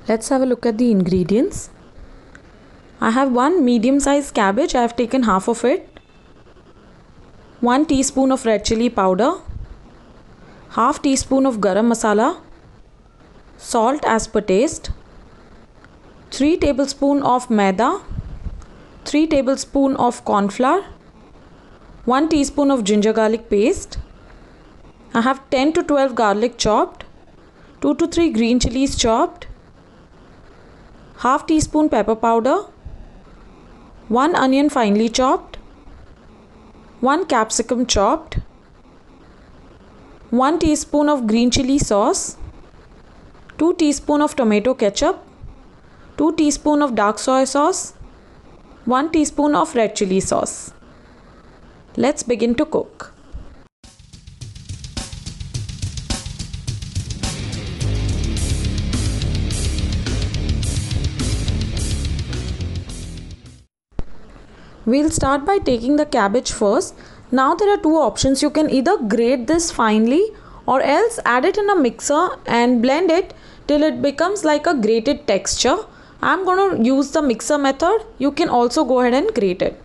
Let's have a look at the ingredients. I have one medium-sized cabbage. I have taken half of it. 1 teaspoon of red chili powder. Half teaspoon of garam masala. Salt as per taste. 3 tablespoon of maida. 3 tablespoon of corn flour. 1 teaspoon of ginger garlic paste. I have 10 to 12 garlic chopped. 2 to 3 green chilies chopped. Half teaspoon pepper powder. 1 onion finely chopped. 1 capsicum chopped. 1 teaspoon of green chili sauce. 2 teaspoon of tomato ketchup. 2 teaspoon of dark soy sauce. 1 teaspoon of red chili sauce. Let's begin to cook. We'll start by taking the cabbage first. Now there are two options. You can either grate this finely or else add it in a mixer and blend it till it becomes like a grated texture. I'm going to use the mixer method. You can also go ahead and grate it.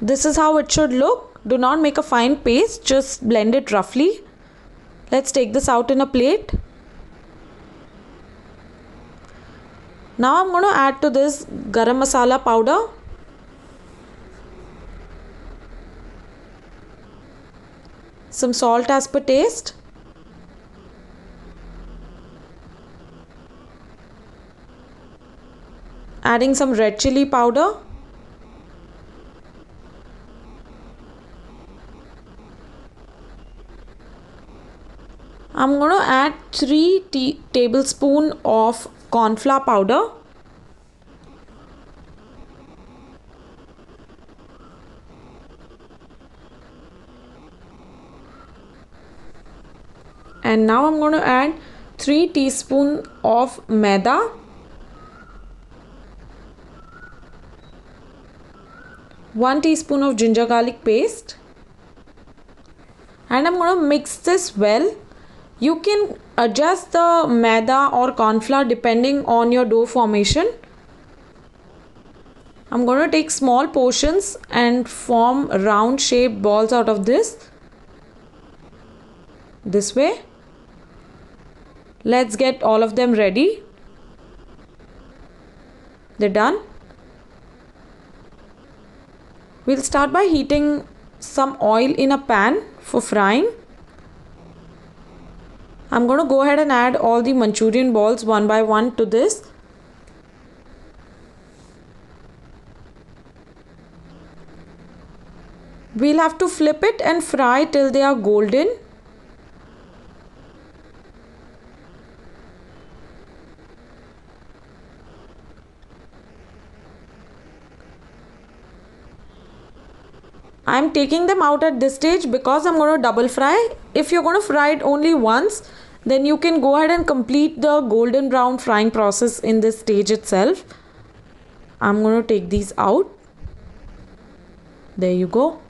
This is how it should look. Do not make a fine paste, just blend it roughly. Let's take this out in a plate. Now I'm going to add to this garam masala powder. Some salt as per taste. Adding some red chili powder. I'm going to add 3 tablespoons of corn flour powder. And now I'm going to add 3 teaspoons of maida. One teaspoon of ginger garlic paste. And I'm going to mix this well. You can adjust the maida or corn flour depending on your dough formation. I'm going to take small portions and form round shaped balls out of this. This way. Let's get all of them ready. They're done. We'll start by heating some oil in a pan for frying. I'm going to go ahead and add all the Manchurian balls one by one to this. We'll have to flip it and fry till they are golden. I'm taking them out at this stage because I'm going to double fry. If you're going to fry it only once, then you can go ahead and complete the golden brown frying process in this stage itself. I'm going to take these out. There you go.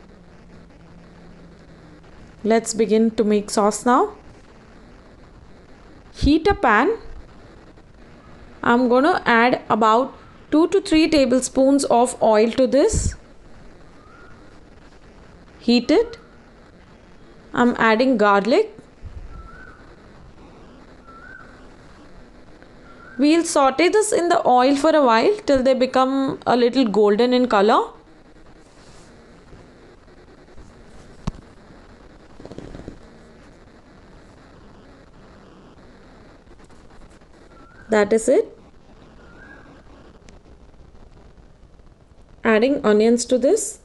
Let's begin to make sauce now. Heat a pan. I'm going to add about 2 to 3 tablespoons of oil to this. Heat it. I'm adding garlic. We'll saute this in the oil for a while till they become a little golden in color. That is it. Adding onions to this.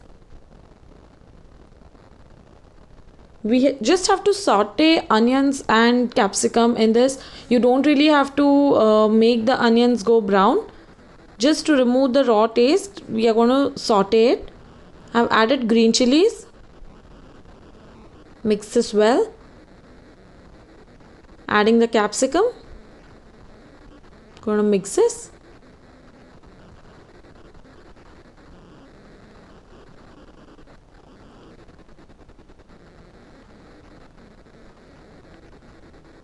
We just have to saute onions and capsicum in this. You don't really have to make the onions go brown. Just to remove the raw taste, we are going to saute it. I've added green chilies. Mix this well. Adding the capsicum. Going to mix this.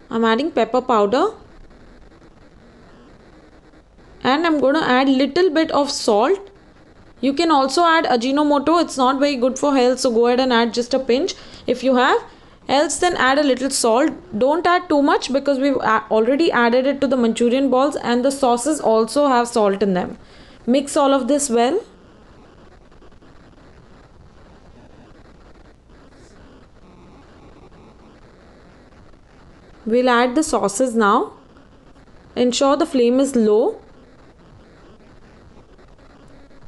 I'm adding pepper powder. I'm going to add little bit of salt. You can also add Ajinomoto. It's not very good for health, so go ahead and add just a pinch if you have. Else then add a little salt. Don't add too much because we've already added it to the Manchurian balls, and the sauces also have salt in them. Mix all of this well. We'll add the sauces now. Ensure the flame is low.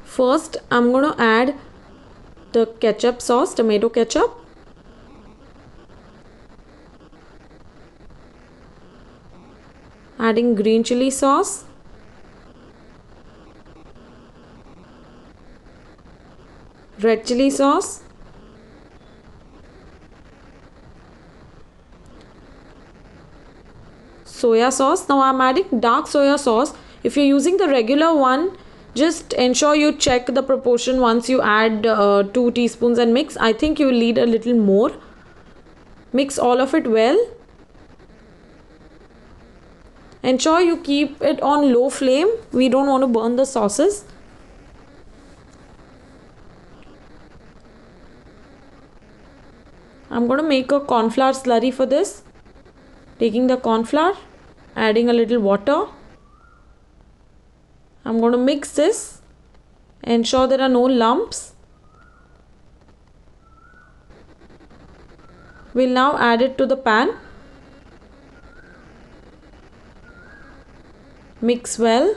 First, I'm going to add the ketchup sauce, tomato ketchup. Adding green chili sauce. Red chili sauce. Soya sauce. Now I'm adding dark soya sauce. If you're using the regular one, just ensure you check the proportion once you add 2 teaspoons and mix. I think you will need a little more. Mix all of it well. Ensure you keep it on low flame. We don't want to burn the sauces. I'm going to make a corn flour slurry for this. Taking the corn flour, adding a little water. I'm going to mix this. Ensure there are no lumps. We'll now add it to the pan. Mix well.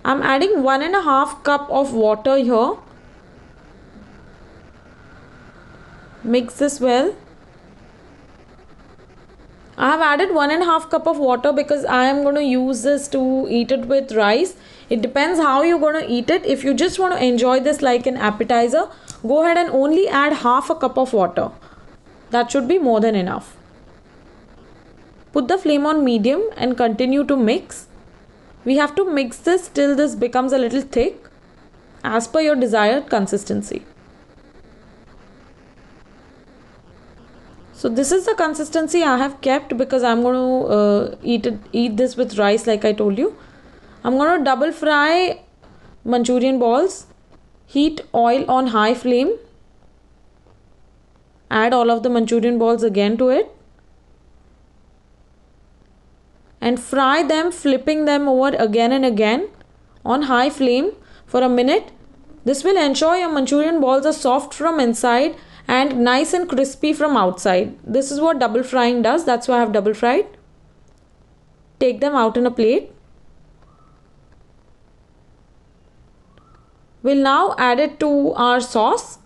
I'm adding 1.5 cup of water here. Mix this well. I have added 1.5 cup of water because I am going to use this to eat it with rice. It depends how you're going to eat it. If you just want to enjoy this like an appetizer, go ahead and only add half a cup of water. That should be more than enough. Put the flame on medium and continue to mix. We have to mix this till this becomes a little thick as per your desired consistency. So this is the consistency I have kept because I'm going to eat this with rice like I told you. I'm going to double fry Manchurian balls. Heat oil on high flame. Add all of the Manchurian balls again to it. And fry them, flipping them over again and again on high flame for a minute. This will ensure your Manchurian balls are soft from inside and nice and crispy from outside. This is what double frying does. That's why I have double fried. Take them out in a plate. We'll now add it to our sauce.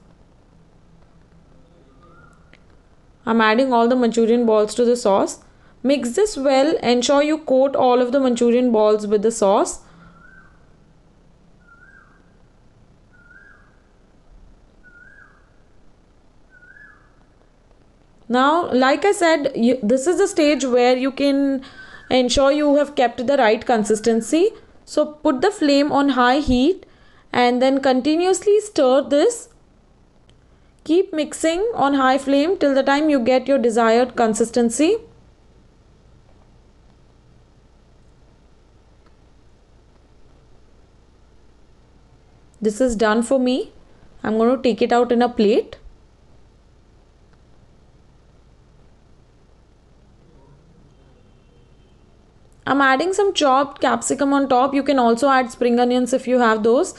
I'm adding all the Manchurian balls to the sauce. Mix this well. Ensure you coat all of the Manchurian balls with the sauce. Now, like I said, this is the stage where you can ensure you have kept the right consistency. So put the flame on high heat and then continuously stir this. Keep mixing on high flame till the time you get your desired consistency. This is done for me. I'm going to take it out in a plate. I'm adding some chopped capsicum on top. You can also add spring onions if you have those.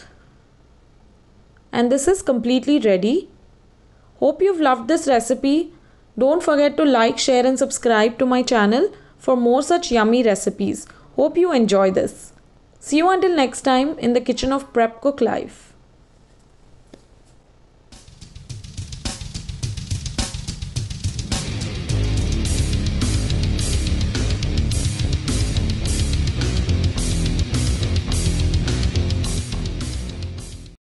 And this is completely ready. Hope you've loved this recipe. Don't forget to like, share and subscribe to my channel for more such yummy recipes. Hope you enjoy this. See you until next time in the kitchen of Prep Cook Life.